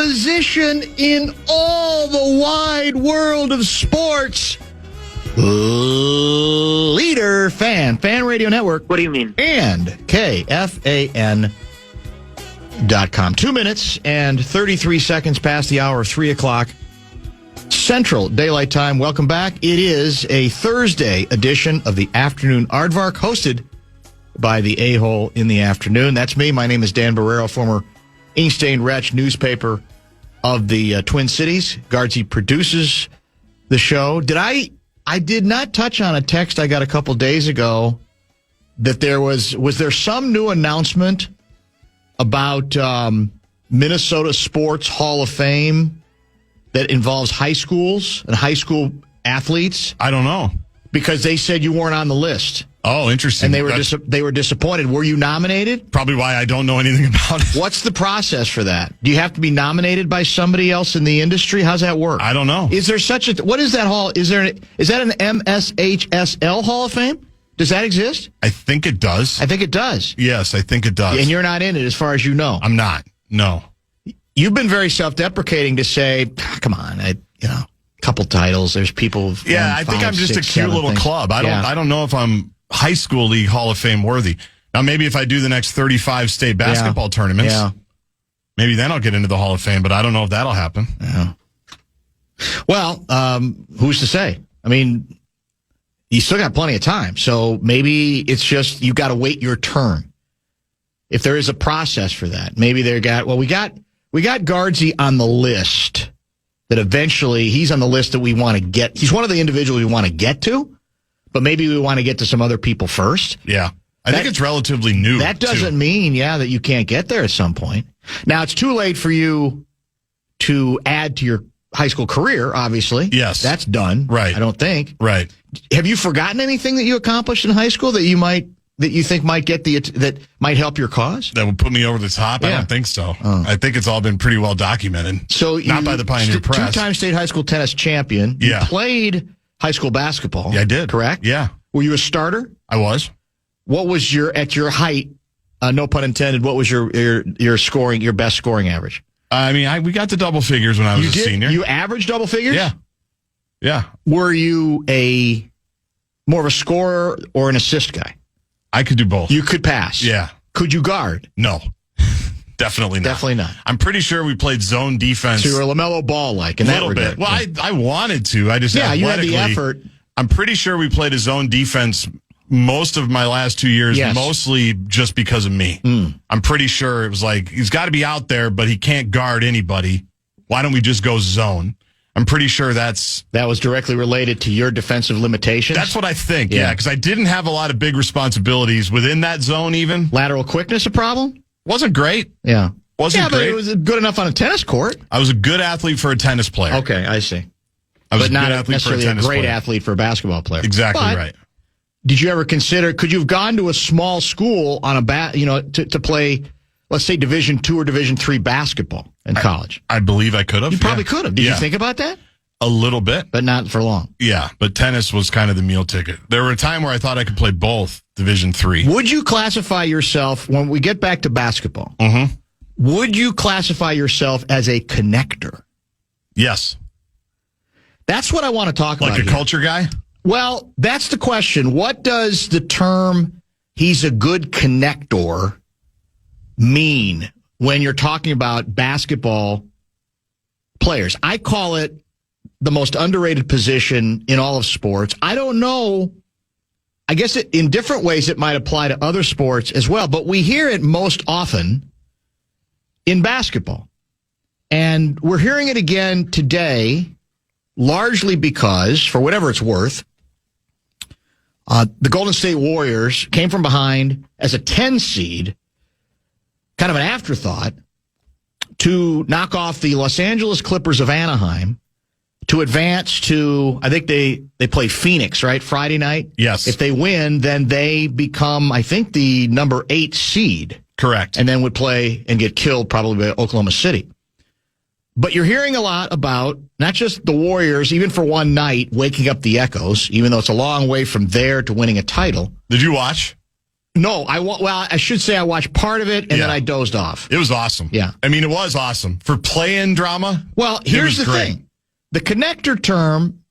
position in all the wide world of sports. Leader Fan Radio Network. What do you mean? And KFAN.com. 2 minutes and 33 seconds past the hour of 3 o'clock Central Daylight Time. Welcome back. It is a Thursday edition of the Afternoon Aardvark, hosted by the A-Hole in the Afternoon. That's me. My name is Dan Barreiro, former Ink-Stained Wretch newspaper of the Twin Cities. Guardsy produces the show. I did not touch on a text I got a couple days ago that was there some new announcement about Minnesota Sports Hall of Fame that involves high schools and high school athletes? I don't know. Because they said you weren't on the list. Oh, interesting. And they were disappointed. Were you nominated? Probably why I don't know anything about it. What's the process for that? Do you have to be nominated by somebody else in the industry? How's that work? I don't know. Is there such a what is that hall? Is that an MSHSL Hall of Fame? Does that exist? I think it does. I think it does. Yes, I think it does. And you're not in it, as far as you know. I'm not. No. You've been very self-deprecating to say, come on, couple titles. There's people. Yeah, I think I'm just a cute little club. I don't know if I'm high school league Hall of Fame worthy. Now, maybe if I do the next 35 state basketball tournaments, maybe then I'll get into the Hall of Fame, but I don't know if that'll happen. Yeah. Well, who's to say? I mean, you still got plenty of time, so maybe it's just you got to wait your turn. If there is a process for that, maybe we got Guardsy on the list that eventually he's on the list that we want to get. He's one of the individuals we want to get to. But maybe we want to get to some other people first. Yeah. I think it's relatively new. That doesn't mean, that you can't get there at some point. Now, it's too late for you to add to your high school career, obviously. Yes. That's done. Right. I don't think. Right. Have you forgotten anything that you accomplished in high school that you think might that might help your cause? That would put me over the top? Yeah. I don't think so. Oh. I think it's all been pretty well documented. So not by the Pioneer Press. Two-time state high school tennis champion. Yeah. You played high school basketball. Yeah, I did. Correct? Yeah. Were you a starter? I was. What was at your height, no pun intended, what was your scoring, your best scoring average? I mean, we got to double figures when I was a senior. You averaged double figures? Yeah. Yeah. Were you more of a scorer or an assist guy? I could do both. You could pass? Yeah. Could you guard? No. Definitely not. Definitely not. I'm pretty sure we played zone defense. So you were a LaMelo Ball-like in that regard. A little bit. Well, I wanted to. I just you had the effort. I'm pretty sure we played a zone defense most of my last 2 years, mostly just because of me. I'm pretty sure it was like, he's got to be out there, but he can't guard anybody. Why don't we just go zone? I'm pretty sure that was directly related to your defensive limitations. That's what I think, because I didn't have a lot of big responsibilities within that zone even. Lateral quickness a problem? Wasn't great. Yeah. Wasn't great. But it was good enough on a tennis court. I was a good athlete for a tennis player. Okay, I see. I was but not a good athlete necessarily for a tennis great player. athlete for a basketball player. Exactly right. Did you ever consider, could you have gone to a small school on to play, let's say, Division II or Division III basketball in college? I believe I could have. You probably could have. Did you think about that? A little bit. But not for long. Yeah, but tennis was kind of the meal ticket. There were a time where I thought I could play both Division III. Would you classify yourself, when we get back to basketball, would you classify yourself as a connector? Yes. That's what I want to talk about. Like a culture guy? Well, that's the question. What does the term, he's a good connector, mean when you're talking about basketball players? I call it the most underrated position in all of sports. I don't know. I guess in different ways it might apply to other sports as well, but we hear it most often in basketball. And we're hearing it again today, largely because, for whatever it's worth, the Golden State Warriors came from behind as a 10 seed, kind of an afterthought, to knock off the Los Angeles Clippers of Anaheim to advance to, I think they play Phoenix, right, Friday night? Yes. If they win, then they become, I think, the number 8 seed. Correct. And then would play and get killed probably by Oklahoma City. But you're hearing a lot about not just the Warriors, even for one night, waking up the echoes, even though it's a long way from there to winning a title. Did you watch? No, I should say I watched part of it, and then I dozed off. It was awesome. Yeah. I mean, it was awesome. For play-in drama, well, here's the thing. The connector term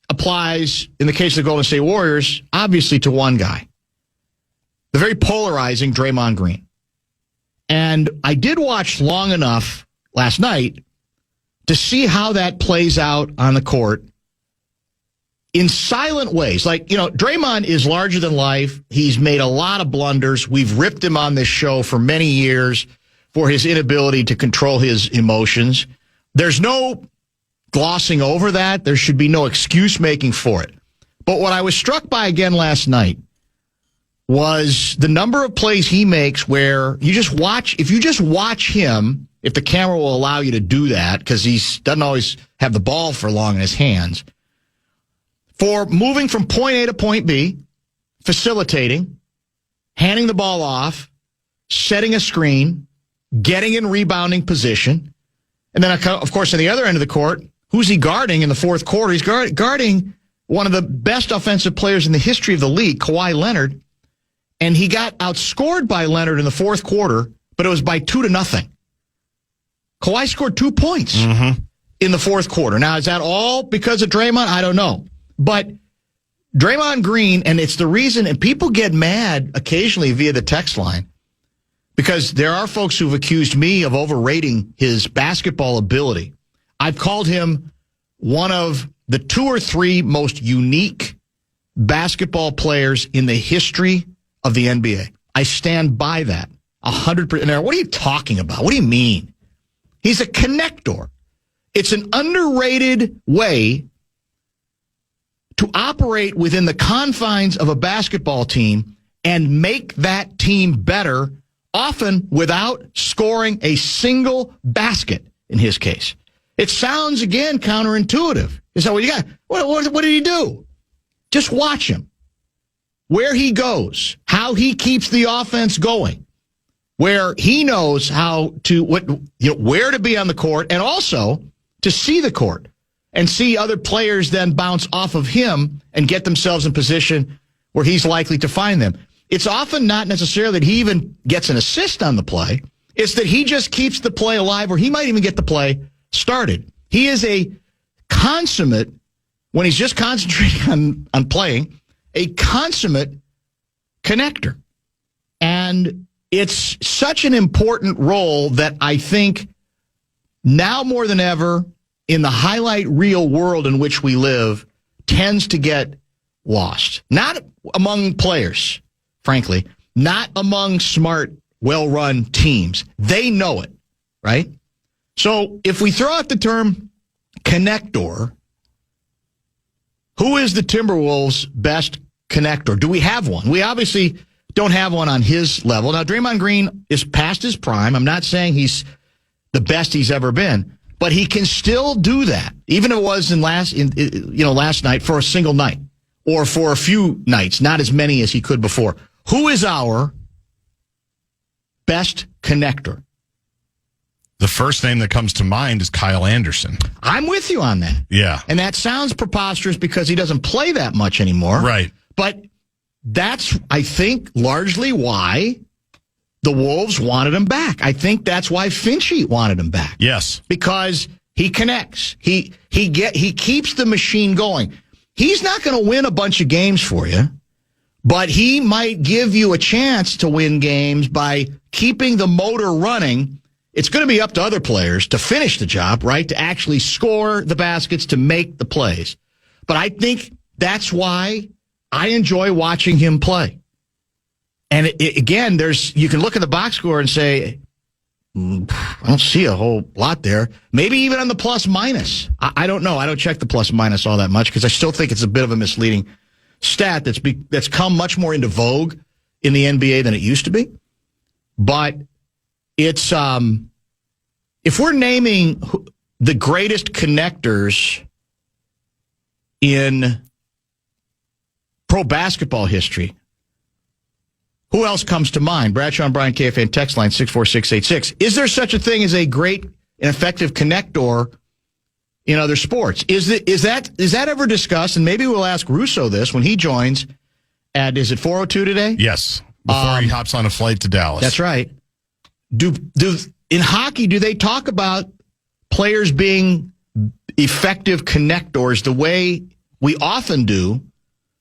applies, in the case of the Golden State Warriors, obviously to one guy. The very polarizing Draymond Green. And I did watch long enough last night to see how that plays out on the court in silent ways. Like, Draymond is larger than life. He's made a lot of blunders. We've ripped him on this show for many years for his inability to control his emotions. There's no glossing over that. There should be no excuse making for it. But what I was struck by again last night was the number of plays he makes where you just watch, if you just watch him, if the camera will allow you to do that, because he doesn't always have the ball for long in his hands, for moving from point A to point B, facilitating, handing the ball off, setting a screen, getting in rebounding position, and then, of course, on the other end of the court, who's he guarding in the fourth quarter? He's guarding one of the best offensive players in the history of the league, Kawhi Leonard, and he got outscored by Leonard in the fourth quarter, but it was by 2-0. Kawhi scored 2 points in the fourth quarter. Now, is that all because of Draymond? I don't know. But Draymond Green, and it's the reason, and people get mad occasionally via the text line, because there are folks who've accused me of overrating his basketball ability. I've called him one of the 2 or 3 most unique basketball players in the history of the NBA. I stand by that 100%. Now, what are you talking about? What do you mean? He's a connector. It's an underrated way to operate within the confines of a basketball team and make that team better, often without scoring a single basket, in his case. It sounds, again, counterintuitive. Is that what you got? What did he do? Just watch him. Where he goes, how he keeps the offense going, where he knows how to, where to be on the court, and also to see the court and see other players then bounce off of him and get themselves in position where he's likely to find them. It's often not necessarily that he even gets an assist on the play. It's that he just keeps the play alive, or he might even get the play started. He is a consummate, when he's just concentrating on playing, a consummate connector. And it's such an important role that I think now more than ever in the highlight reel world in which we live tends to get lost. Not among players, frankly, not among smart, well-run teams. They know it, right? So if we throw out the term connector, who is the Timberwolves' best connector? Do we have one? We obviously don't have one on his level. Now, Draymond Green is past his prime. I'm not saying he's the best he's ever been, but he can still do that, even if it was last night for a single night or for a few nights, not as many as he could before. Who is our best connector? The first name that comes to mind is Kyle Anderson. I'm with you on that. Yeah. And that sounds preposterous because he doesn't play that much anymore. Right. But that's, I think, largely why the Wolves wanted him back. I think that's why Finchie wanted him back. Yes. Because he connects. He keeps the machine going. He's not going to win a bunch of games for you, but he might give you a chance to win games by keeping the motor running. It's going to be up to other players to finish the job, right? To actually score the baskets, to make the plays. But I think that's why I enjoy watching him play. And again, you can look at the box score and say, I don't see a whole lot there. Maybe even on the plus minus. I don't know. I don't check the plus minus all that much because I still think it's a bit of a misleading stat that's come much more into vogue in the NBA than it used to be. But it's if we're naming the greatest connectors in pro basketball history, who else comes to mind? Bradshaw and Brian, KFAN text line 64686. Is there such a thing as a great and effective connector in other sports? Is that ever discussed? And maybe we'll ask Russo this when he joins at, is it 4:02 today? Yes. before he hops on a flight to Dallas. That's right. Do in hockey, do they talk about players being effective connectors the way we often do,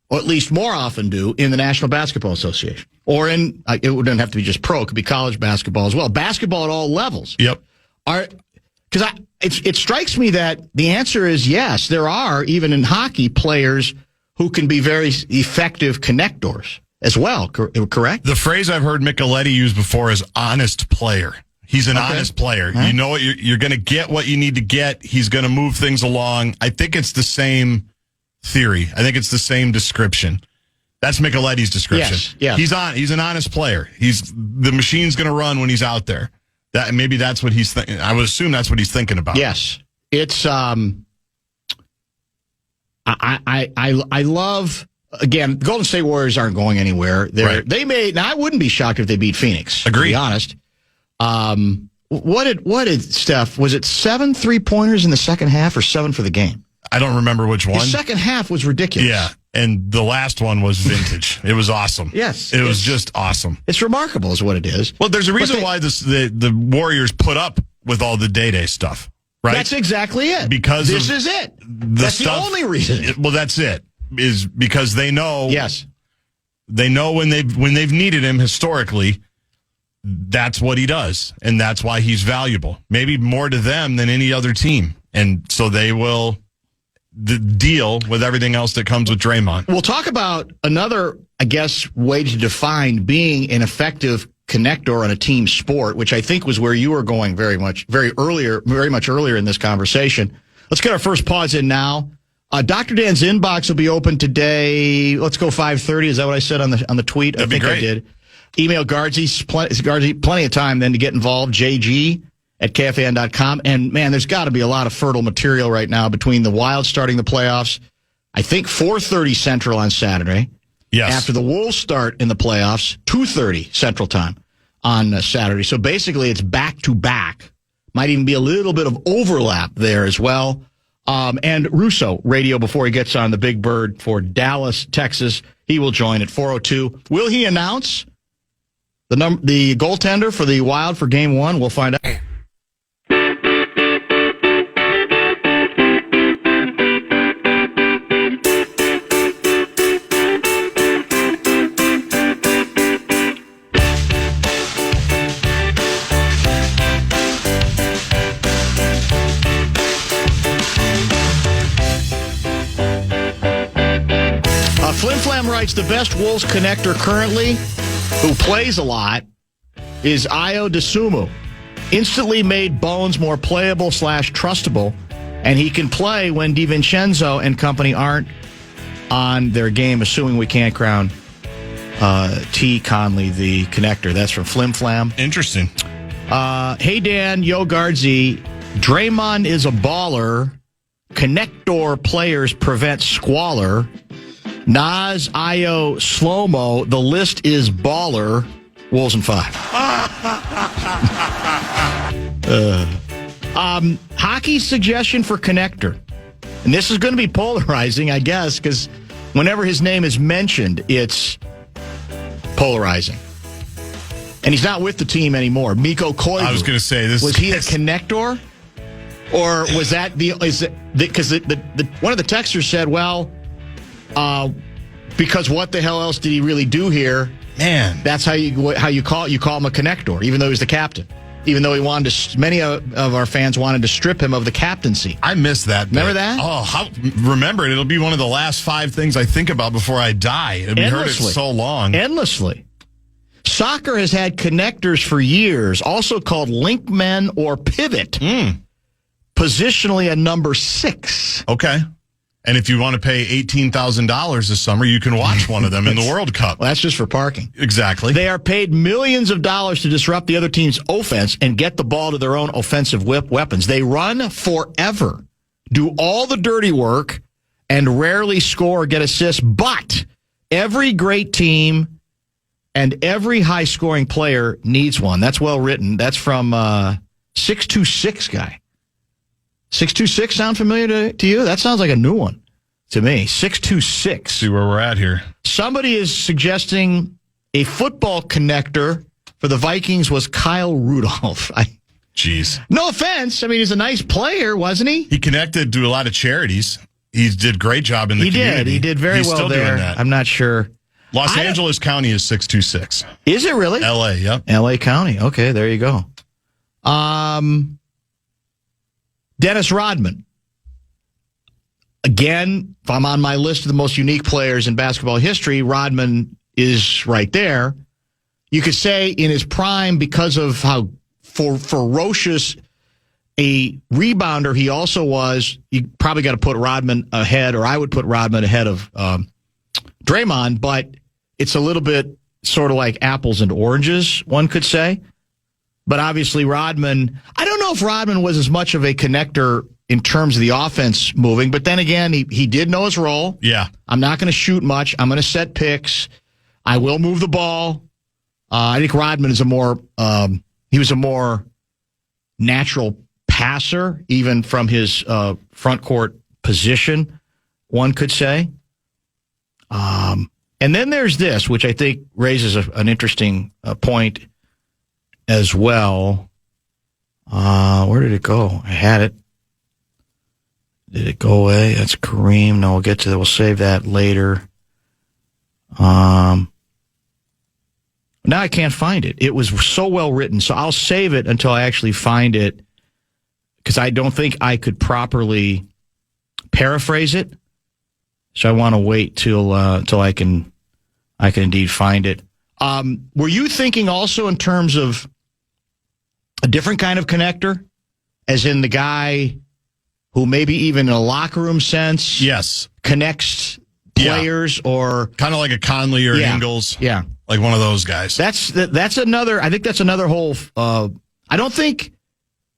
or at least more often do, in the National Basketball Association? Or it wouldn't have to be just pro, it could be college basketball as well. Basketball at all levels. Yep. Because it strikes me that the answer is yes, there are, even in hockey, players who can be very effective connectors as well, correct? The phrase I've heard Micheletti use before is honest player. He's an honest player. Huh? You know what? You're going to get what you need to get. He's going to move things along. I think it's the same theory. I think it's the same description. That's Micheletti's description. Yes. He's an honest player. The machine's going to run when he's out there. Maybe that's what he's thinking. I would assume that's what he's thinking about. Yes. It's I love, again, Golden State Warriors aren't going anywhere. Now I wouldn't be shocked if they beat Phoenix. Agreed. To be honest. What did Steph, was it 7 3-pointers in the second half or 7 for the game? I don't remember which one. The second half was ridiculous. Yeah. And the last one was vintage. It was awesome. Yes. It was just awesome. It's remarkable is what it is. Well, there's a reason why the Warriors put up with all the day-to-day stuff, right? That's exactly it. Because this is it. That's the only reason. Well, that's it. Is because they know. Yes. They know when they've needed him historically, that's what he does. And that's why he's valuable. Maybe more to them than any other team. And so they will deal with everything else that comes with Draymond. We'll talk about another, I guess, way to define being an effective connector on a team sport, which I think was where you were going very much earlier in this conversation. Let's get our first pause in now. Dr. Dan's inbox will be open today. Let's go 5:30. Is that what I said on the tweet? That'd I think be great. I did. Email Guardsy, plenty of time then to get involved. JG@KFAN.com. And, man, there's got to be a lot of fertile material right now between the Wild starting the playoffs. I think 4:30 Central on Saturday. Yes. After the Wolves start in the playoffs, 2:30 Central Time on Saturday. So basically it's back-to-back. Might even be a little bit of overlap there as well. And Russo radio before he gets on the Big Bird for Dallas, Texas. He will join at 4:02. Will he announce the goaltender for the Wild for Game 1? We'll find out. Flim Flam writes, the best Wolves connector currently, who plays a lot, is Ayo Dosunmu. Instantly made Bones more playable / trustable, and he can play when DiVincenzo and company aren't on their game, assuming we can't crown T. Conley the connector. That's from Flim Flam. Interesting. Hey, Dan, yo, Guardsy. Draymond is a baller. Connector players prevent squalor. Nas, Ayo, Slow-Mo. The list is baller. Wolves in 5. Hockey suggestion for connector. And this is going to be polarizing, I guess, because whenever his name is mentioned, it's polarizing. And he's not with the team anymore. Mikko Koivu. I was going to say this. Was he a connector? Or was that because one of the texters said, well, because what the hell else did he really do here? Man, that's how you call him a connector, even though he's the captain. Even though many of our fans wanted to strip him of the captaincy. I missed that. Remember that? Oh, remember it. It'll be one of the last 5 things I think about before I die. I've heard it so long. Endlessly. Soccer has had connectors for years, also called link men or pivot. Positionally a number 6. Okay. And if you want to pay $18,000 this summer, you can watch one of them in the World Cup. Well, that's just for parking. Exactly. They are paid millions of dollars to disrupt the other team's offense and get the ball to their own offensive weapons. They run forever, do all the dirty work, and rarely score or get assists. But every great team and every high-scoring player needs one. That's well written. That's from 626 guy. 626 sound familiar to you? That sounds like a new one to me. 626. See where we're at here. Somebody is suggesting a football connector for the Vikings was Kyle Rudolph. Jeez. No offense. I mean, he's a nice player, wasn't he? He connected to a lot of charities. He did a great job in the community. He did very well there. Doing that. I'm not sure. Los Angeles County is 626. Is it really? L.A., yep. L.A. County. Okay, there you go. Dennis Rodman. Again, if I'm on my list of the most unique players in basketball history, Rodman is right there. You could say in his prime, because of how ferocious a rebounder he also was, you probably got to put Rodman ahead, or I would put Rodman ahead of Draymond, but it's a little bit sort of like apples and oranges, one could say. But obviously Rodman, I don't know if Rodman was as much of a connector in terms of the offense moving, but then again, he did know his role. Yeah. I'm not going to shoot much. I'm going to set picks. I will move the ball. I think Rodman is he was a more natural passer, even from his front court position, one could say. And then there's this, which I think raises an interesting point as well. Where did it go? I had it. Did it go away? That's Kareem. No, we'll get to that. We'll save that later. Now I can't find it. It was so well written, so I'll save it until I actually find it, because I don't think I could properly paraphrase it. So I want to wait till I can indeed find it. Were you thinking also in terms of a different kind of connector, as in the guy who maybe even in a locker room sense, yes, connects players, or kind of like a Conley or Ingles, like one of those guys? That's another. I think that's another whole. I don't think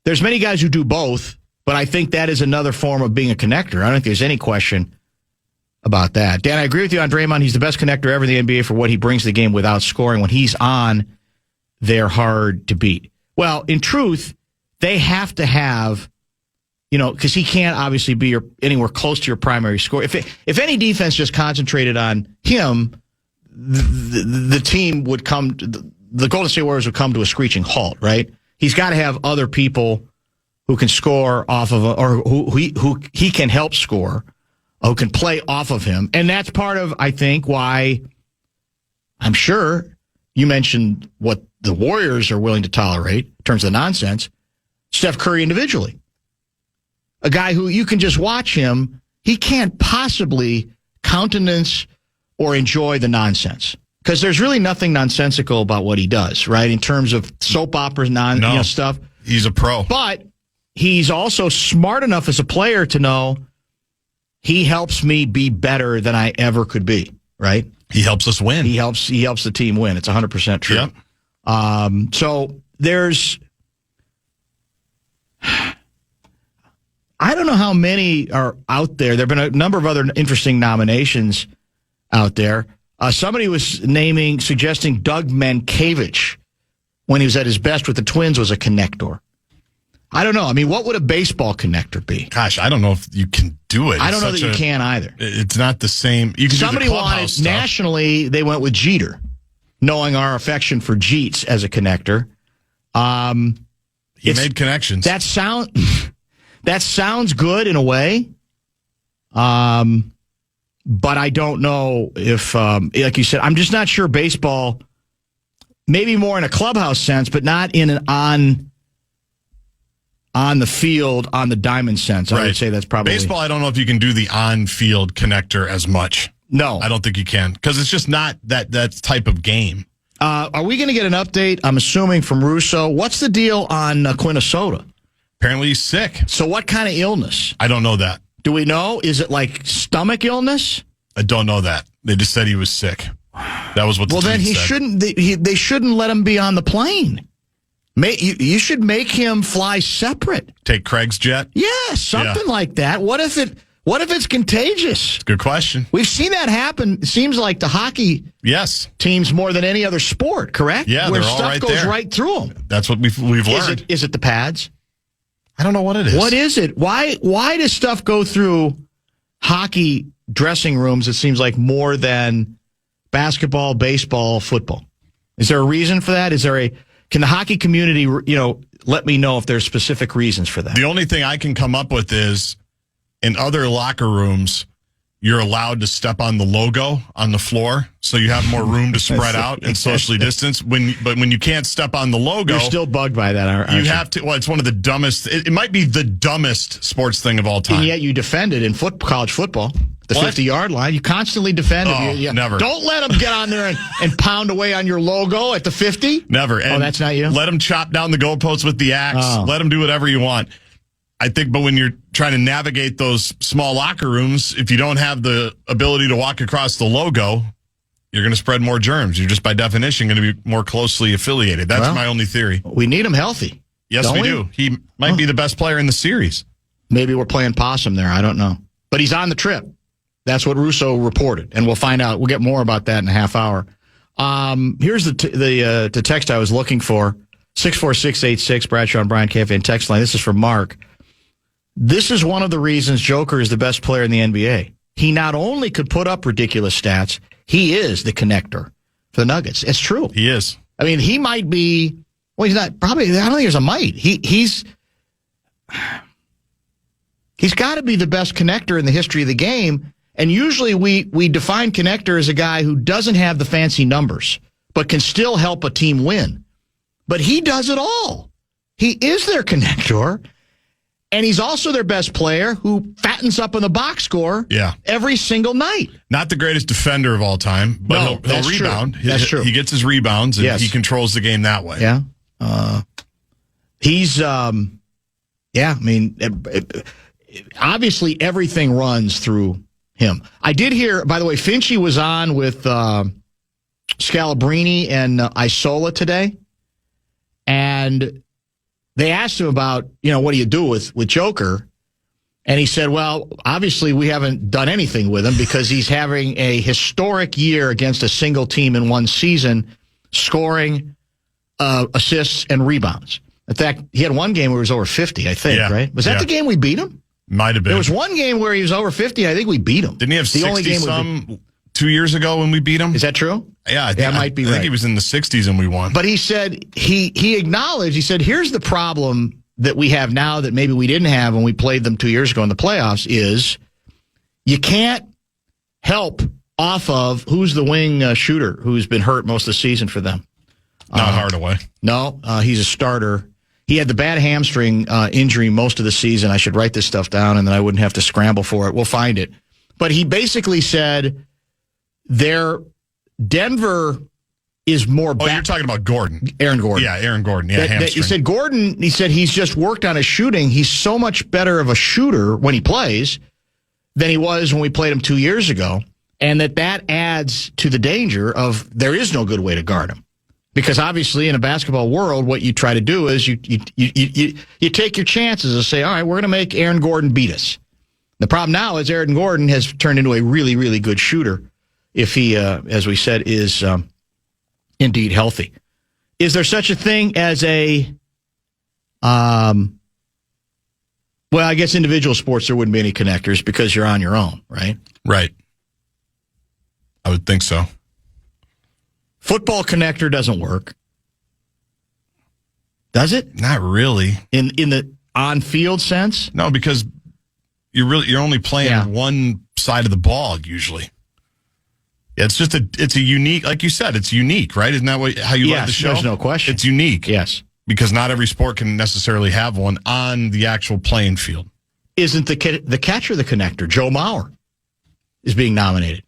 there's many guys who do both, but I think that is another form of being a connector. I don't think there's any question about that. Dan, I agree with you on Draymond. He's the best connector ever in the NBA for what he brings to the game without scoring. When he's on, they're hard to beat. Well, in truth, they have to have, because he can't obviously be anywhere close to your primary score. If any defense just concentrated on him, the team would the Golden State Warriors would come to a screeching halt, right? He's got to have other people who can score off of, or who he can help score, who can play off of him. And that's part of, I think, why I'm sure you mentioned what the Warriors are willing to tolerate in terms of the nonsense. Steph Curry individually. A guy who you can just watch him, he can't possibly countenance or enjoy the nonsense, because there's really nothing nonsensical about what he does, right? In terms of soap operas, stuff. He's a pro. But he's also smart enough as a player to know he helps me be better than I ever could be, right? He helps us win. He helps the team win. It's 100% true. Yep. So there's, I don't know how many are out there. There have been a number of other interesting nominations out there. Somebody was suggesting Doug Mankiewicz, when he was at his best with the Twins, was a connector. I don't know. I mean, what would a baseball connector be? Gosh, I don't know if you can do it. I don't know that you can either. It's not the same. You can Somebody do the clubhouse wanted stuff. Nationally, they went with Jeter, knowing our affection for Jeets as a connector. He made connections. That sounds good in a way. But I don't know if, like you said, I'm just not sure baseball, maybe more in a clubhouse sense, but not in an on the field, on the diamond sense. I would say that's probably... Baseball, I don't know if you can do the on-field connector as much. No. I don't think you can, because it's just not that type of game. Are we going to get an update, I'm assuming, from Russo? What's the deal on Quinnesota? Apparently he's sick. So what kind of illness? I don't know that. Do we know? Is it like stomach illness? I don't know that. They just said he was sick. That was what the then he said. shouldn't. They shouldn't let him be on the plane. You should make him fly separate. Take Craig's jet? Yeah, something like that. What if it's contagious? Good question. We've seen that happen. It seems like the hockey teams more than any other sport, correct? Yeah, where they're all stuff right goes there. right through them. That's what we've learned. Is it the pads? I don't know what it is. What is it? Why does stuff go through hockey dressing rooms, it seems like, more than basketball, baseball, football? Is there a reason for that? Can the hockey community, let me know if there's specific reasons for that? The only thing I can come up with is in other locker rooms, you're allowed to step on the logo on the floor, so you have more room to spread out and socially distance. But when you can't step on the logo, you're still bugged by that, aren't you? You have to. Well, it's one of the dumbest. It might be the dumbest sports thing of all time. And yet you defend it in college football. The 50-yard line, you constantly defend it. Never. Don't let them get on there and pound away on your logo at the 50. Never. And that's not you? Let them chop down the goalposts with the axe. Let them do whatever you want. I think, but when you're trying to navigate those small locker rooms, if you don't have the ability to walk across the logo, you're going to spread more germs. You're just by definition going to be more closely affiliated. That's my only theory. We need him healthy. Yes, we do. He might be the best player in the series. Maybe we're playing possum there. I don't know. But he's on the trip. That's what Russo reported, and we'll find out. We'll get more about that in a half hour. Here's the text I was looking for. 64686, Bradshaw and Brian KFAN text line. This is from Mark. This is one of the reasons Joker is the best player in the NBA. He not only could put up ridiculous stats, he is the connector for the Nuggets. It's true. He is. I mean, he might be, well, he's not, probably, I don't think there's a might. He's got to be the best connector in the history of the game. And usually we define connector as a guy who doesn't have the fancy numbers, but can still help a team win. But he does it all. He is their connector. And he's also their best player who fattens up on the box score every single night. Not the greatest defender of all time, but he'll rebound. True. That's true. He gets his rebounds, and he controls the game that way. Yeah. He's, obviously everything runs through him. I did hear, by the way, Finchie was on with Scalabrini and Isola today, and they asked him about, what do you do with Joker? And he said, well, obviously we haven't done anything with him because he's having a historic year against a single team in one season, scoring assists and rebounds. In fact, he had one game where he was over 50, I think, right? Was that the game we beat him? Might have been. There was one game where he was over 50. I think we beat him. Didn't he have 60-some 2 years ago when we beat him? Is that true? Yeah, that might be right. I think he was in the 60s and we won. But he said, he acknowledged, he said, here's the problem that we have now that maybe we didn't have when we played them 2 years ago in the playoffs is you can't help off of who's the wing shooter who's been hurt most of the season for them. Not Hardaway. No, he's a starter. He had the bad hamstring injury most of the season. I should write this stuff down and then I wouldn't have to scramble for it. We'll find it. But he basically said Denver is more back. Oh, you're talking about Gordon. Aaron Gordon. Yeah, Aaron Gordon. Yeah, hamstring. He said he's just worked on his shooting. He's so much better of a shooter when he plays than he was when we played him 2 years ago. And that adds to the danger of there is no good way to guard him. Because obviously in a basketball world, what you try to do is you take your chances and say, all right, we're going to make Aaron Gordon beat us. The problem now is Aaron Gordon has turned into a really, really good shooter if he, as we said, is indeed healthy. Is there such a thing as well, I guess individual sports, there wouldn't be any connectors because you're on your own, right? Right. I would think so. Football connector doesn't work. Does it? Not really. In the on-field sense? No, because you're only playing one side of the ball usually. It's just it's a unique, like you said, it's unique, right? Isn't that how you love the show? There's no question. It's unique. Yes. Because not every sport can necessarily have one on the actual playing field. Isn't the catcher the connector? Joe Mauer is being nominated.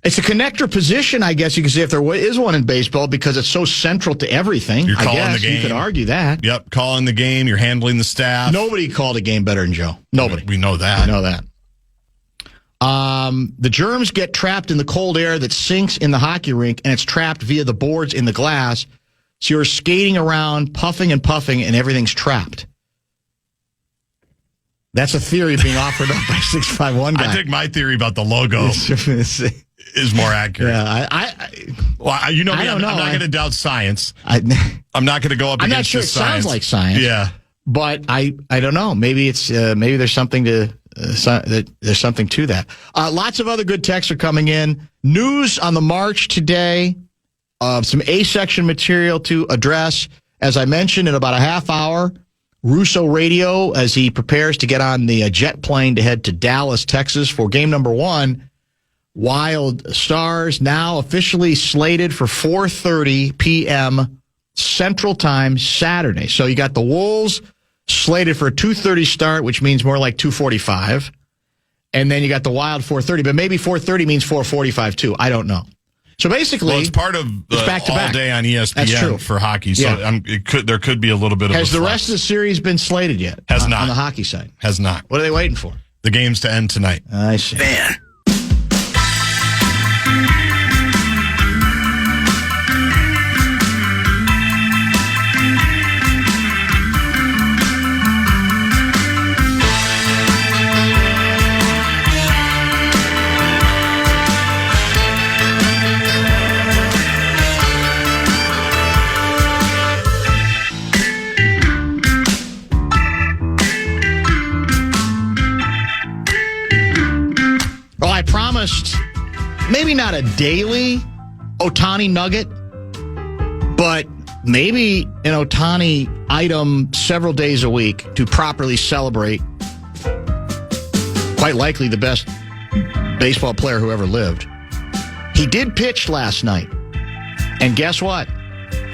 It's a connector position, I guess you could say, if there is one in baseball, because it's so central to everything. You're calling the game. You could argue that. Yep, calling the game. You're handling the staff. Nobody called a game better than Joe. Nobody. We know that. We know that. The germs get trapped in the cold air that sinks in the hockey rink, and it's trapped via the boards in the glass. So you're skating around, puffing, and everything's trapped. That's a theory being offered up by 651 guy. I think my theory about the logo is more accurate. Yeah, I'm not going to doubt science. I'm not going to go up against the science. I'm not sure it sounds like science. Yeah, but I don't know. Maybe it's maybe there's something to there's something to that. Lots of other good texts are coming in. News on the march today. some A-section material to address. As I mentioned, in about a half hour, Russo Radio, as he prepares to get on the jet plane to head to Dallas, Texas for game number 1. Wild Stars now officially slated for 4:30 p.m. Central Time Saturday. So you got the Wolves slated for a 2:30 start, which means more like 2:45. And then you got the Wild 4:30, but maybe 4:30 means 4:45 too. I don't know. So basically, it's part of all day on ESPN for hockey. So there could be a little bit of. Has the rest of the series been slated yet? Has not on the hockey side. Has not. What are they waiting for? The games to end tonight. I see. Man. Well, I promised maybe not a daily Ohtani nugget, but maybe an Ohtani item several days a week to properly celebrate quite likely the best baseball player who ever lived. He did pitch last night, and guess what?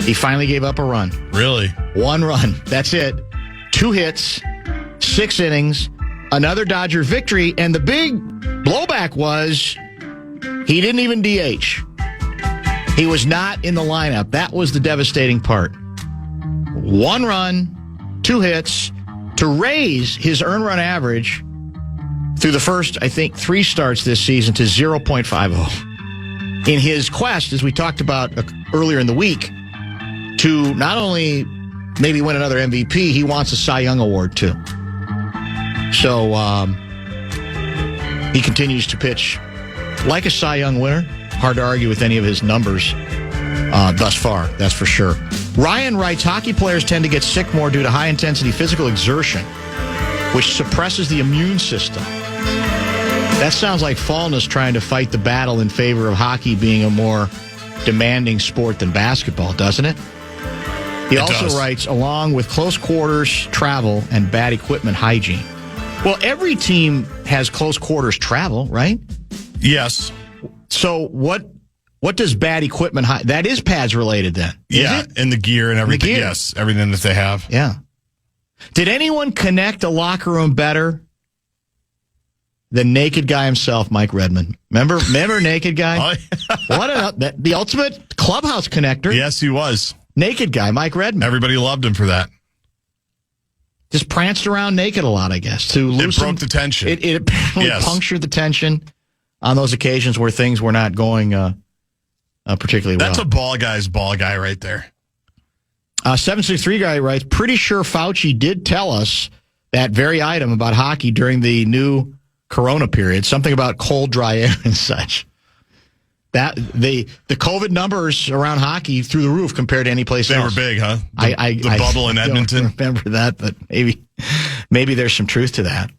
He finally gave up a run. Really? 1 run. That's it. 2 hits, 6 innings, another Dodger victory, and the big blowback was he didn't even DH. He was not in the lineup. That was the devastating part. 1 run, 2 hits to raise his earned run average through the first, I think, 3 starts this season to 0.50. In his quest, as we talked about earlier in the week, to not only maybe win another MVP, he wants a Cy Young award too. So he continues to pitch like a Cy Young winner. Hard to argue with any of his numbers thus far, that's for sure. Ryan writes, hockey players tend to get sick more due to high-intensity physical exertion, which suppresses the immune system. That sounds like Fallness trying to fight the battle in favor of hockey being a more demanding sport than basketball, doesn't it? He also writes, along with close quarters travel and bad equipment hygiene. Well, every team has close quarters travel, right? Yes. So what does bad equipment that is pads related then? Yeah, and the gear and everything. Yes, everything that they have. Yeah. Did anyone connect a locker room better than Naked Guy himself, Mike Redmond? Remember Naked Guy? The ultimate clubhouse connector. Yes, he was. Naked Guy, Mike Redmond. Everybody loved him for that. Just pranced around naked a lot, I guess. It broke the tension. It apparently punctured the tension on those occasions where things were not going particularly well. That's a ball guy right there. 763 guy writes, pretty sure Fauci did tell us that very item about hockey during the new Corona period, something about cold, dry air and such. That the COVID numbers around hockey through the roof compared to any place else. They were big, huh? The bubble in Edmonton. I don't remember that, but maybe there's some truth to that.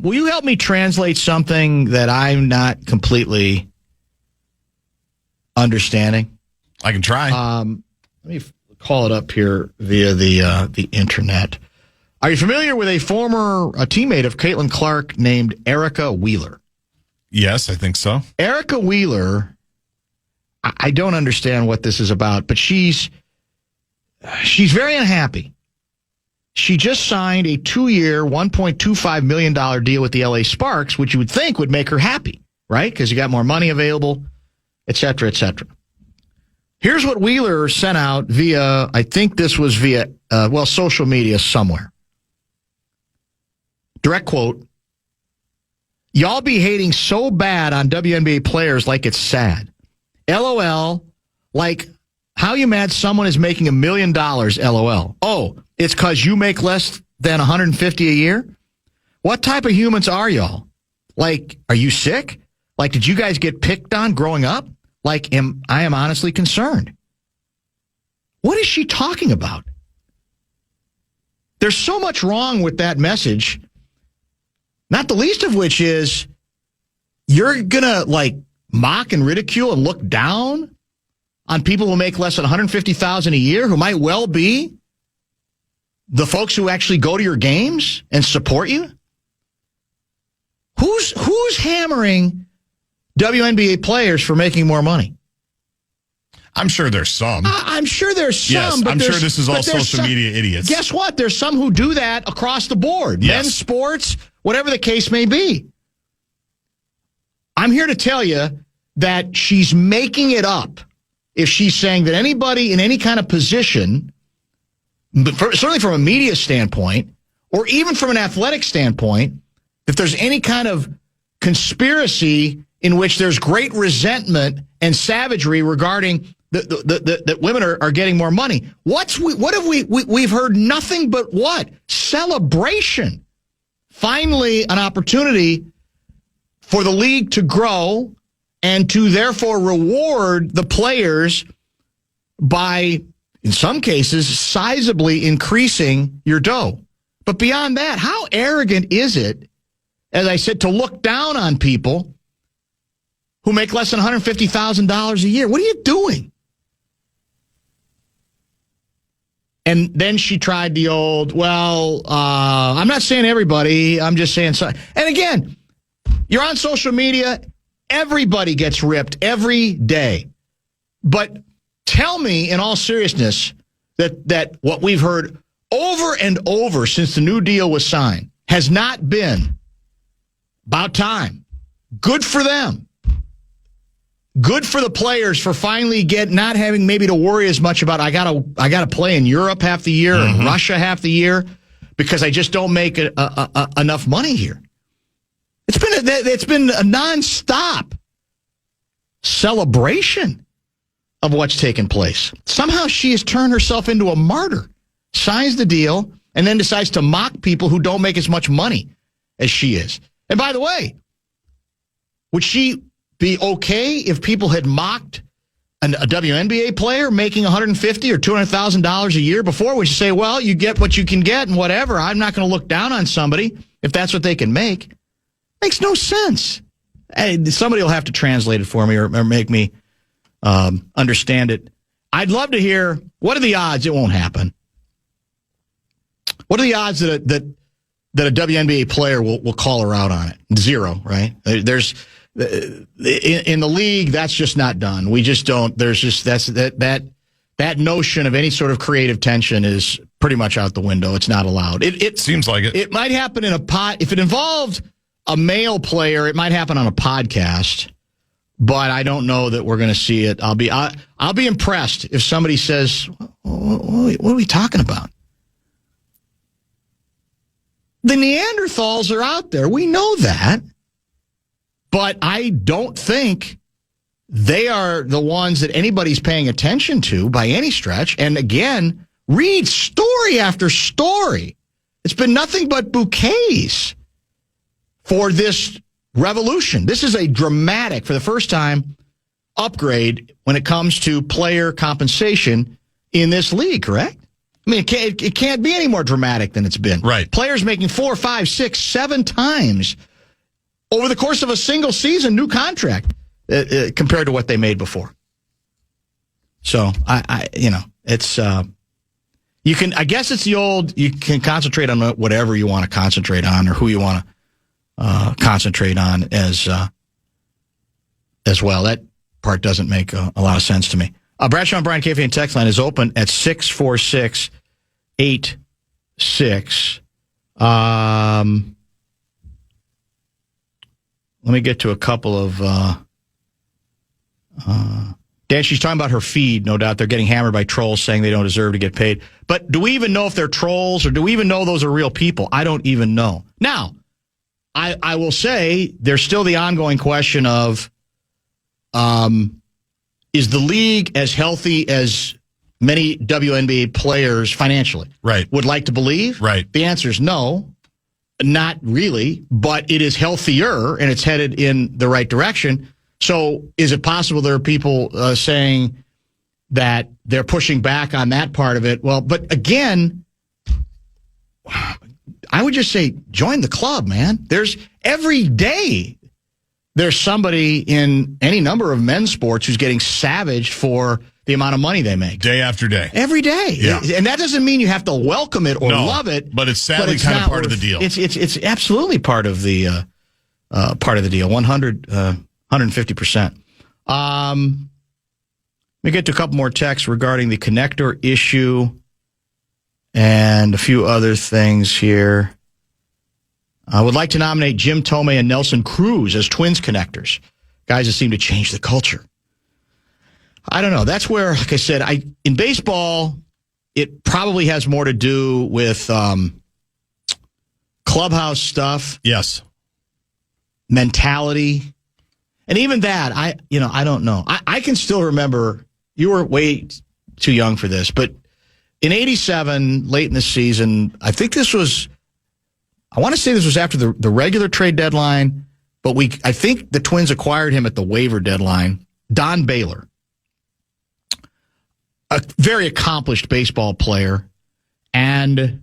Will you help me translate something that I'm not completely understanding? I can try. Let me call it up here via the internet. Are you familiar with a former teammate of Caitlin Clark named Erica Wheeler? Yes, I think so. Erica Wheeler, I don't understand what this is about, but she's very unhappy. She just signed a 2-year, $1.25 million deal with the LA Sparks, which you would think would make her happy, right? Because you got more money available, et cetera, et cetera. Here's what Wheeler sent out via, I think this was via, social media somewhere. Direct quote, y'all be hating so bad on WNBA players like it's sad. LOL, like, how you mad someone is making $1 million, LOL. Oh, it's because you make less than $150 a year? What type of humans are y'all? Like, are you sick? Like, did you guys get picked on growing up? Like, I am honestly concerned. What is she talking about? There's so much wrong with that message, not the least of which is you're going to, like, mock and ridicule and look down on people who make less than $150,000 a year, who might well be the folks who actually go to your games and support you? Who's hammering WNBA players for making more money? I'm sure there's some. I'm sure there's some. Yes, but I'm sure this is all social media idiots. Guess what? There's some who do that across the board. Yes. Men's sports, whatever the case may be. I'm here to tell you that she's making it up if she's saying that anybody in any kind of position, certainly from a media standpoint, or even from an athletic standpoint, if there's any kind of conspiracy in which there's great resentment and savagery regarding that women are getting more money. We've heard nothing but what? Celebration. Finally, an opportunity for the league to grow and to therefore reward the players by, in some cases, sizably increasing your dough. But beyond that, how arrogant is it, as I said, to look down on people who make less than $150,000 a year? What are you doing? And then she tried the old, I'm not saying everybody, I'm just saying so. And again, you're on social media, everybody gets ripped every day. But tell me in all seriousness that what we've heard over and over since the new deal was signed has not been about time. Good for them. Good for the players for finally not having maybe to worry as much about I gotta play in Europe half the year or Russia half the year because I just don't make enough money here. It's been a nonstop celebration of what's taken place. Somehow she has turned herself into a martyr, signs the deal, and then decides to mock people who don't make as much money as she is. And by the way, would she be okay if people had mocked a WNBA player making $150,000 or $200,000 a year before? Would you say, well, you get what you can get and whatever? I'm not going to look down on somebody if that's what they can make. Makes no sense. Hey, somebody will have to translate it for me or make me understand it. I'd love to hear, what are the odds it won't happen? What are the odds that a WNBA player will call her out on it? Zero, right? There's in the league, that's just not done. We just don't. There's just that notion of any sort of creative tension is pretty much out the window. It's not allowed. It seems like it. It might happen in a if it involved a male player, it might happen on a podcast. But I don't know that we're going to see it. I'll be impressed if somebody says, "What are we talking about?" The Neanderthals are out there. We know that. But I don't think they are the ones that anybody's paying attention to by any stretch. And again, read story after story. It's been nothing but bouquets for this revolution. This is a dramatic, for the first time, upgrade when it comes to player compensation in this league, correct? I mean, it can't be any more dramatic than it's been. Right. Players making 4, 5, 6, 7 times over the course of a single season, new contract compared to what they made before. So it's I guess it's the old, you can concentrate on whatever you want to concentrate on or who you want to concentrate on as well. That part doesn't make a lot of sense to me. Bradshaw and Brian KFAN text line is open at 646-86. Let me get to a couple of... Dan, she's talking about her feed, no doubt. They're getting hammered by trolls saying they don't deserve to get paid. But do we even know if they're trolls or do we even know those are real people? I don't even know. Now, I will say there's still the ongoing question of is the league as healthy as many WNBA players financially would like to believe? Right. The answer is no. Not really, but it is healthier and it's headed in the right direction. So is it possible there are people saying that they're pushing back on that part of it? Well, but again, I would just say join the club, man. Every day there's somebody in any number of men's sports who's getting savaged for the amount of money they make. Day after day. Every day. Yeah. And that doesn't mean you have to welcome it or love it. But it's sadly kind of part of the deal. It's absolutely part of the deal. 150%. Let me get to a couple more texts regarding the connector issue and a few other things here. I would like to nominate Jim Tomei and Nelson Cruz as Twins connectors. Guys that seem to change the culture. I don't know. That's where, like I said, in baseball, it probably has more to do with clubhouse stuff. Yes. Mentality. And even that, I don't know. I can still remember, you were way too young for this, but in 87, late in the season, I want to say this was after the regular trade deadline, but I think the Twins acquired him at the waiver deadline. Don Baylor, a very accomplished baseball player, and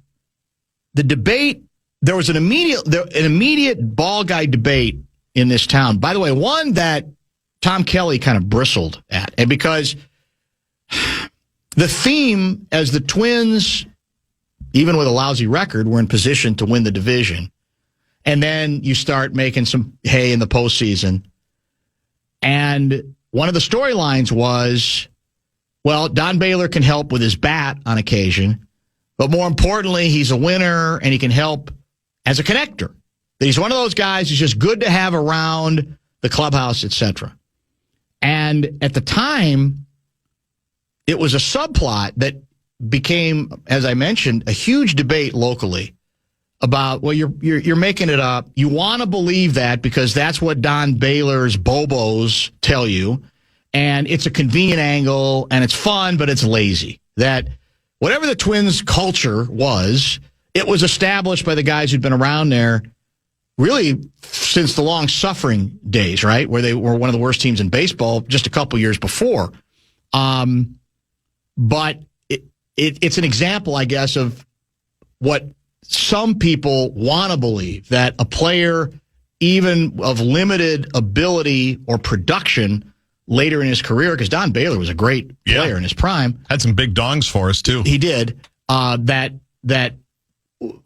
the debate, there was an immediate ball guy debate in this town. By the way, one that Tom Kelly kind of bristled at, and because the theme, as the Twins, even with a lousy record, were in position to win the division, and then you start making some hay in the postseason, and one of the storylines was, well, Don Baylor can help with his bat on occasion, but more importantly, he's a winner and he can help as a connector. That he's one of those guys who's just good to have around the clubhouse, etc. And at the time, it was a subplot that became, as I mentioned, a huge debate locally about, well, you're making it up. You want to believe that because that's what Don Baylor's Bobos tell you. And it's a convenient angle, and it's fun, but it's lazy. That whatever the Twins' culture was, it was established by the guys who'd been around there really since the long-suffering days, right, where they were one of the worst teams in baseball just a couple years before. But it's an example, I guess, of what some people want to believe, that a player, even of limited ability or production later in his career, because Don Baylor was a great player in his prime. Had some big dongs for us, too. He did.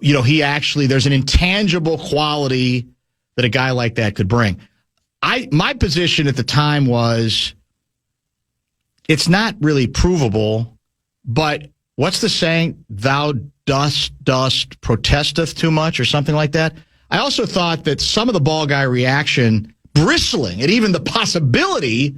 He actually, there's an intangible quality that a guy like that could bring. My position at the time was, it's not really provable, but what's the saying? Thou dost protesteth too much, or something like that. I also thought that some of the ball guy reaction, bristling at even the possibility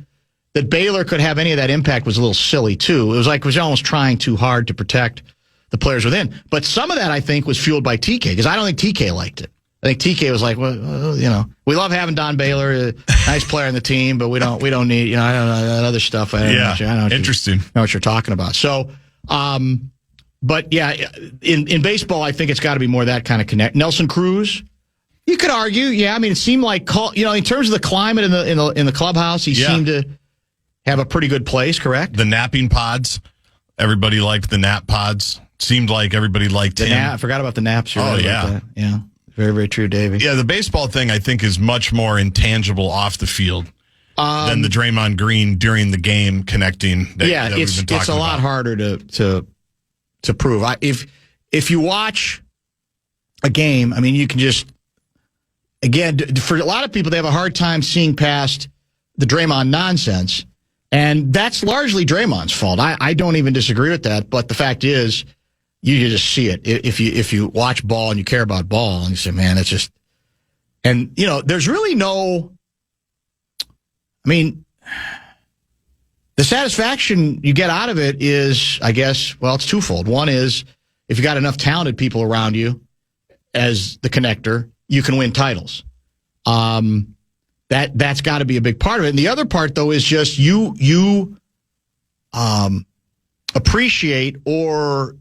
that Baylor could have any of that impact, was a little silly, too. It was almost trying too hard to protect the players within. But some of that, I think, was fueled by TK, because I don't think TK liked it. I think TK was like, well, we love having Don Baylor, a nice player on the team, but we don't need, I don't know, that other stuff. I know interesting. Know what you're talking about. So, but yeah, in baseball, I think it's got to be more that kind of connect. Nelson Cruz, you could argue, it seemed like, in terms of the climate in the clubhouse, he seemed to have a pretty good place, correct? The napping pods, everybody liked the nap pods. Seemed like everybody liked him. I forgot about the naps. You're right about that. Yeah. Very, very true, Davey. Yeah, the baseball thing, I think, is much more intangible off the field than the Draymond Green during the game connecting that we've been talking about. It's a lot harder to prove. If you watch a game, you can just, again, for a lot of people, they have a hard time seeing past the Draymond nonsense, and that's largely Draymond's fault. I don't even disagree with that, but the fact is, you just see it. If you watch ball and you care about ball, and you say, man, it's just, and there's really no, the satisfaction you get out of it is, I guess, well, it's twofold. One is, if you got enough talented people around you as the connector, you can win titles. That's got to be a big part of it. And the other part, though, is just you appreciate, or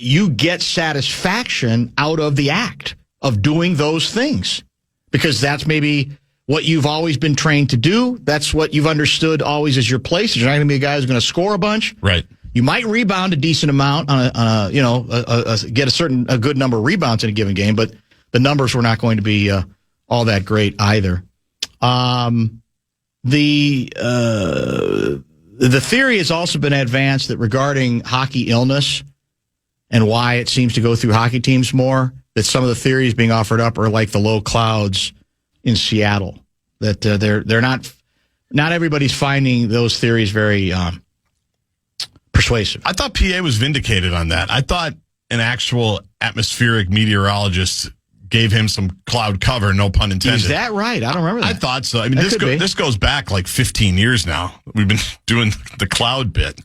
you get satisfaction out of the act of doing those things, because that's maybe what you've always been trained to do. That's what you've understood always as your place. You're not going to be a guy who's going to score a bunch. Right. You might rebound a decent amount get a good number of rebounds in a given game, but the numbers were not going to be all that great either. the theory has also been advanced that regarding hockey illness and why it seems to go through hockey teams more, that some of the theories being offered up are like the low clouds in Seattle. That they're not everybody's finding those theories very persuasive. I thought PA was vindicated on that. I thought an actual atmospheric meteorologist gave him some cloud cover, no pun intended. Is that right? I don't remember that. I thought so. I mean, this goes back like 15 years now. We've been doing the cloud bit.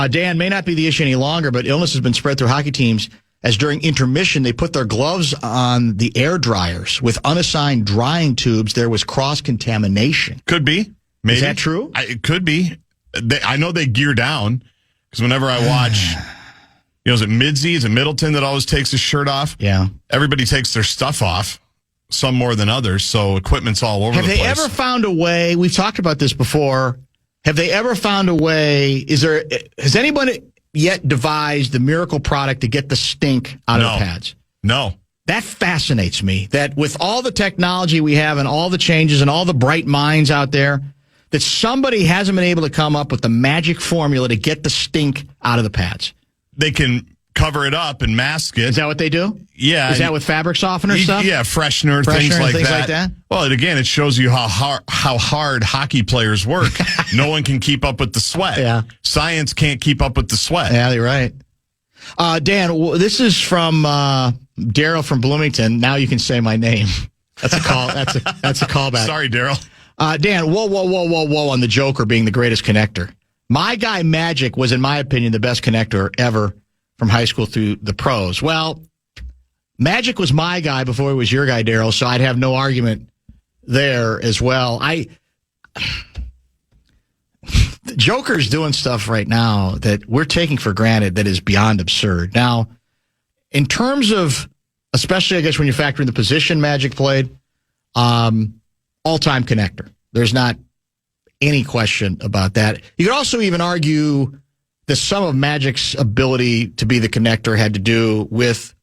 Dan, may not be the issue any longer, but illness has been spread through hockey teams as during intermission they put their gloves on the air dryers with unassigned drying tubes. There was cross-contamination. Could be. Maybe. Is that true? It could be. I know they gear down because whenever I watch... is it Midzy? Is it Middleton that always takes his shirt off? Yeah. Everybody takes their stuff off, some more than others, so equipment's all over the place. Have they ever found a way, we've talked about this before, have they ever found a way, has anybody yet devised the miracle product to get the stink out of the pads? No. That fascinates me, that with all the technology we have and all the changes and all the bright minds out there, that somebody hasn't been able to come up with the magic formula to get the stink out of the pads. They can cover it up and mask it. Is that what they do? Yeah. Is that with fabric softener stuff? Yeah, freshener things like that. Well, it shows you how hard hockey players work. No one can keep up with the sweat. Yeah. Science can't keep up with the sweat. Yeah, you're right. Dan, this is from Daryl from Bloomington. Now you can say my name. That's a call. That's a callback. Sorry, Daryl. Dan, whoa on the Joker being the greatest connector. My guy Magic was, in my opinion, the best connector ever from high school through the pros. Well, Magic was my guy before he was your guy, Daryl, so I'd have no argument there as well. The Joker's doing stuff right now that we're taking for granted that is beyond absurd. Now, in terms of, especially I guess when you factor in the position Magic played, all-time connector. There's not any question about that. You could also even argue that some of Magic's ability to be the connector had to do with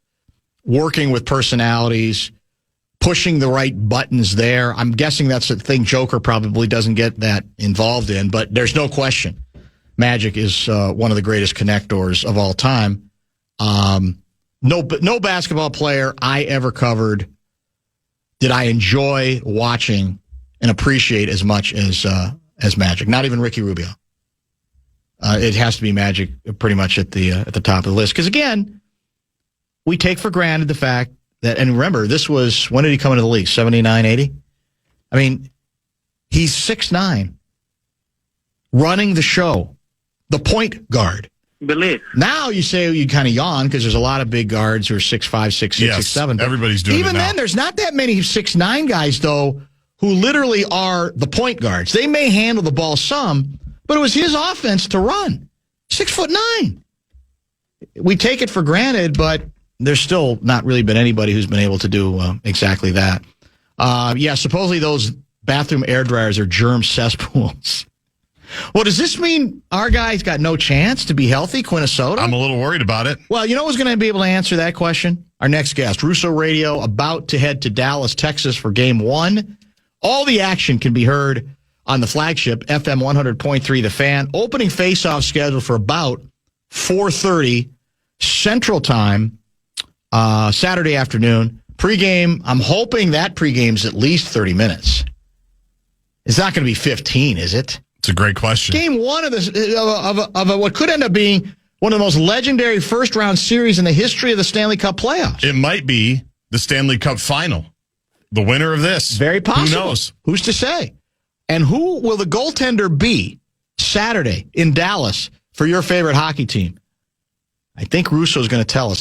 working with personalities, pushing the right buttons there. I'm guessing that's the thing Joker probably doesn't get that involved in, but there's no question Magic is one of the greatest connectors of all time. No basketball player I ever covered did I enjoy watching and appreciate as much as Magic. Not even Ricky Rubio. It has to be Magic pretty much at the top of the list. Because again, we take for granted the fact that, and remember, this was, when did he come into the league? 79, 80? I mean, he's 6'9", running the show, the point guard. Now you say you kind of yawn because there's a lot of big guards who are 6'5", 6'6", yes, 6'7". Everybody's doing it now. Even then, there's not that many 6'9" guys, though, who literally are the point guards. They may handle the ball some, but it was his offense to run. 6'9". We take it for granted, but there's still not really been anybody who's been able to do exactly that. Supposedly those bathroom air dryers are germ cesspools. Well, does this mean our guy's got no chance to be healthy, Quinnesota? I'm a little worried about it. Well, you know who's going to be able to answer that question? Our next guest, Russo Radio, about to head to Dallas, Texas for Game 1. All the action can be heard on the flagship FM 100.3 The Fan. Opening face-off scheduled for about 4:30 Central Time, Saturday afternoon. Pre-game, I'm hoping that pre-game's at least 30 minutes. It's not going to be 15, is it? It's a great question. Game 1 of what could end up being one of the most legendary first-round series in the history of the Stanley Cup playoffs. It might be the Stanley Cup final. The winner of this. Very possible. Who knows? Who's to say? And who will the goaltender be Saturday in Dallas for your favorite hockey team? I think Russo's going to tell us.